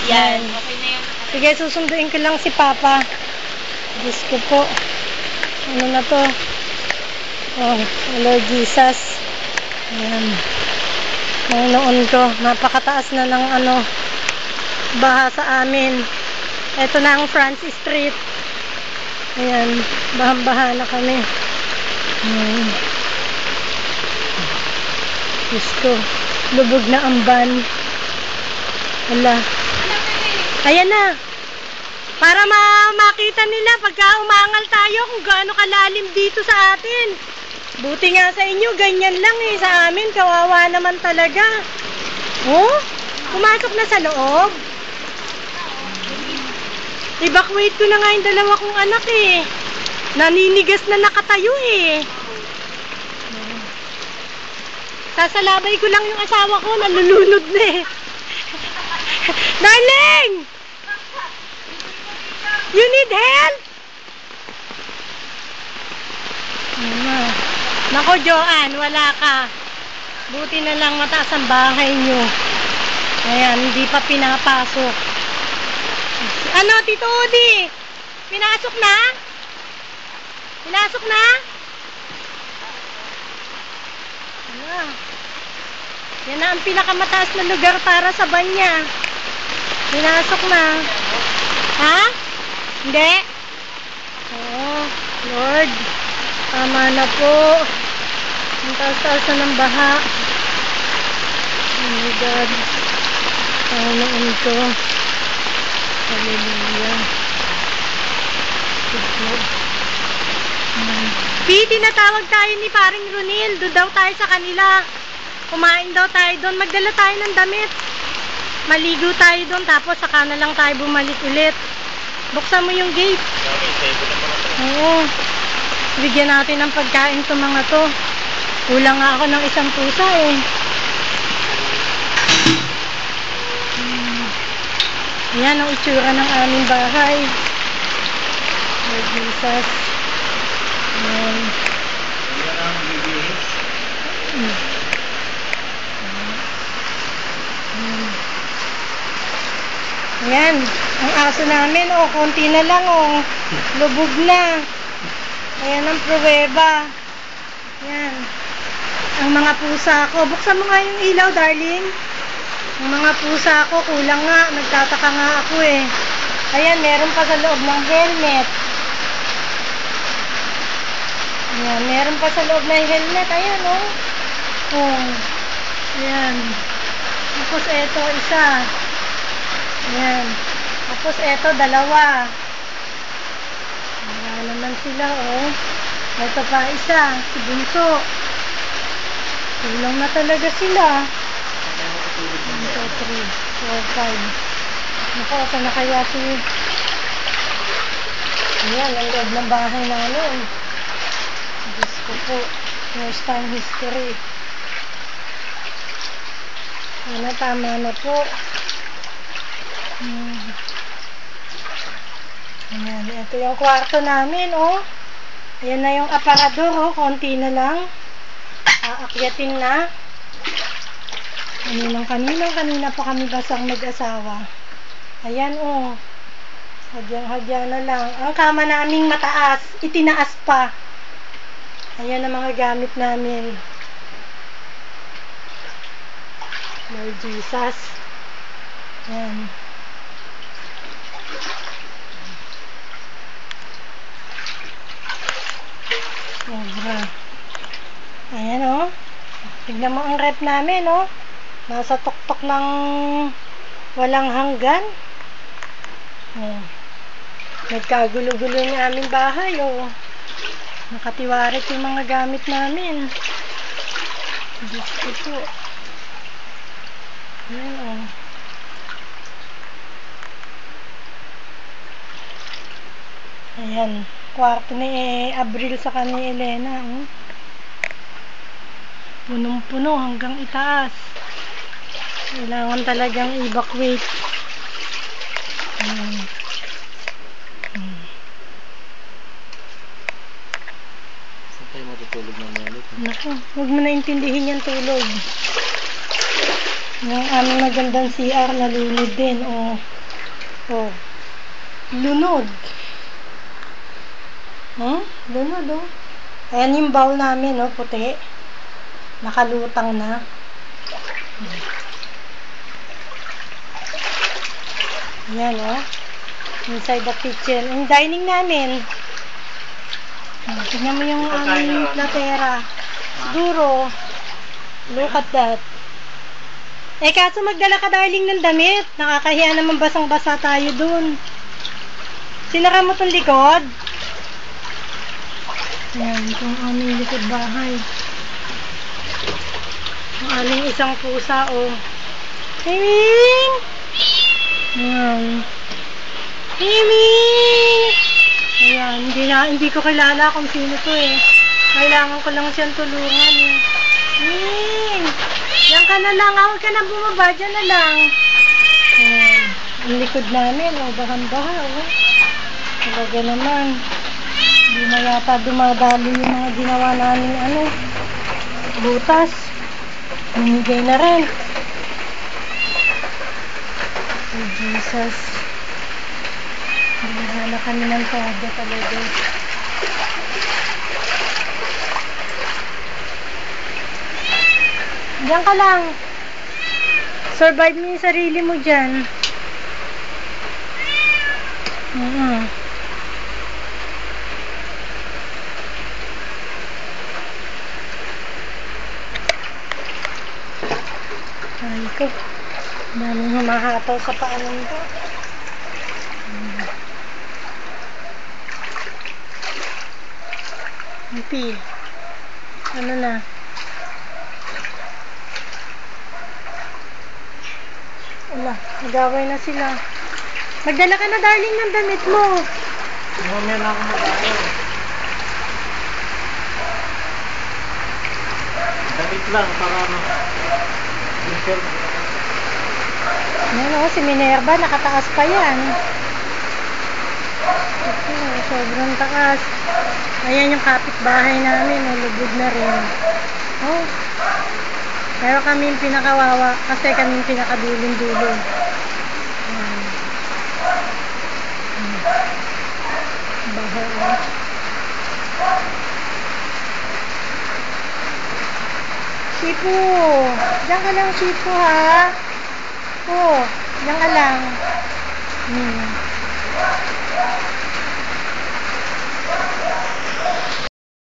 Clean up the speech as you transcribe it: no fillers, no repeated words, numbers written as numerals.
Yan. Okay na yan. Sige, susunduin ko lang si Papa. Diyos ko po. Ano na to? Oh, Lord Jesus. Ayan. Noon ko, napakataas na ng baha sa amin. Ito na ang Francis Street. Ayan, bahang-baha na kami. Ayan. Diyos ko, lubog na ang van. Wala. Ayan na. Para makita nila pagka umangal tayo kung gaano kalalim dito sa atin. Buti nga sa inyo, ganyan lang eh. Sa amin, kawawa naman talaga. Oh, pumasok na sa loob. Evacuate ko na nga yung dalawa kong anak eh. Naninigas na nakatayo eh. Sasalabay ko lang yung asawa ko, nalulunod na eh. Darling! You need help? Nako, Joanne, wala ka. Buti na lang mataas ang bahay nyo. Ayan, hindi pa pinapasok. Ano, Tito Udi? Pinasok na? Pinasok na? Ano? Yan na ang pinakamataas na lugar para sa banya. Pinasok na. Ha? Hindi? Oo, Lord. Tama na po. Ang taas-taas na ng baha. Oh my God. Panginoon ko. Hallelujah. Pi, tinatawag tayo ni paring Ronil. Doon daw tayo sa kanila. Kumain daw tayo doon. Magdala tayo ng damit. Maligo tayo doon. Tapos saka na lang tayo bumalik ulit. Buksan mo yung gate. Oo. Bigyan natin ng pagkain to mga to. Kulang nga ako ng isang pusa eh. Ayan ang itsura ng aming bahay. Lord Jesus. Ayan. Ayan. Ang aso namin, oh, konti na lang, oh. Lubog na. Ayan ang pruweba. Ayan. Ang mga pusa ko. Buksan mo nga yung ilaw, darling. Ang mga pusa ko, kulang nga. Nagtataka nga ako eh. Ayan, meron pa sa loob ng helmet. Ayan, meron pa sa loob ng helmet. Ayan, oh. Oh. Ayan. Tapos eto, isa. Ayan. Tapos eto, dalawa. Wala naman sila, oh. Ito pa isa, si Bunso. Kulang na talaga sila. 1, 2, 3, 4, 5. Nakauta na kaya si... Ayan, ang loob ng bahay namin. Diyos ko po. First time history. Ano, tama na po. Ayan, ito yung kwarto namin, oh. Ayan na yung aparador, oh. Konti na lang. Aakyatin na. Kanina pa kami basang mag-asawa. Ayan, oh. Hadyang-hadya na lang. Ang kama naming mataas, itinaas pa. Ayan ang mga gamit namin. Lord Jesus. Ayan. Sobra. Ayan, oh. Tignan mo ang rep namin, oh. Nasa tuktok ng walang hanggan. Oh. Nagkagulo-gulo yung aming bahay, oh. Nakatiwarik yung mga gamit namin. Diyos ko po. Ayan, oh. Ayan. Kwarto ni Abril sa ni Elena, oh. Punong-puno hanggang itaas. Kailangan talagang evacuate. Saan tayo matutulog ng malit? Naku, huwag mo na intindihin yung tulog. Yung aming magandang CR nalunod din, oh. Oh. Lunod. Lunod, oh. Ayan yung bowl namin, oh, puti. Nakalutang na. Ayan, oh. Inside the kitchen. Yung dining namin. Tignan mo yung aming platera. Siguro, look at that. Eh, kaso magdala ka, darling, ng damit. Nakakahiya naman basang-basa tayo dun. Sinara mo tong likod? Ayan, itong aming likod bahay. Ang aming isang pusa, oh. Himing! Ayan. Himing! Ayan, hindi ko kilala kung sino to, eh. Kailangan ko lang siyang tulungan, eh. Himing! Diyan ka na lang, huwag ka na bumaba, dyan na lang. Ayan. Ang likod namin, oh, bahan-baha, oh. Talaga naman. Hindi na yata dumadali yung mga ginawa namin, butas. Hinigay na rin. Oh, Jesus. Hinahala kami ng todo talaga. Diyan ka lang. Survive mo yung sarili mo dyan. Ay ko. Daming humahataw sa paanan ko. Hindi. Ano na? Wala, nag-away na sila. Magdala ka na, darling, ng damit mo. Mamaya na ako mag-ayaw. Damit lang para Ayan, oh, si Minerva, nakataas pa yan. Sobrang taas. Ayan yung kapitbahay namin, lubog na rin. Oh. Pero kami yung pinakawawa kasi kami yung pinakadulong-dulo. Baho, oh. Sipo, diyan ka lang, Sipo, ha? Oh, diyan ka lang.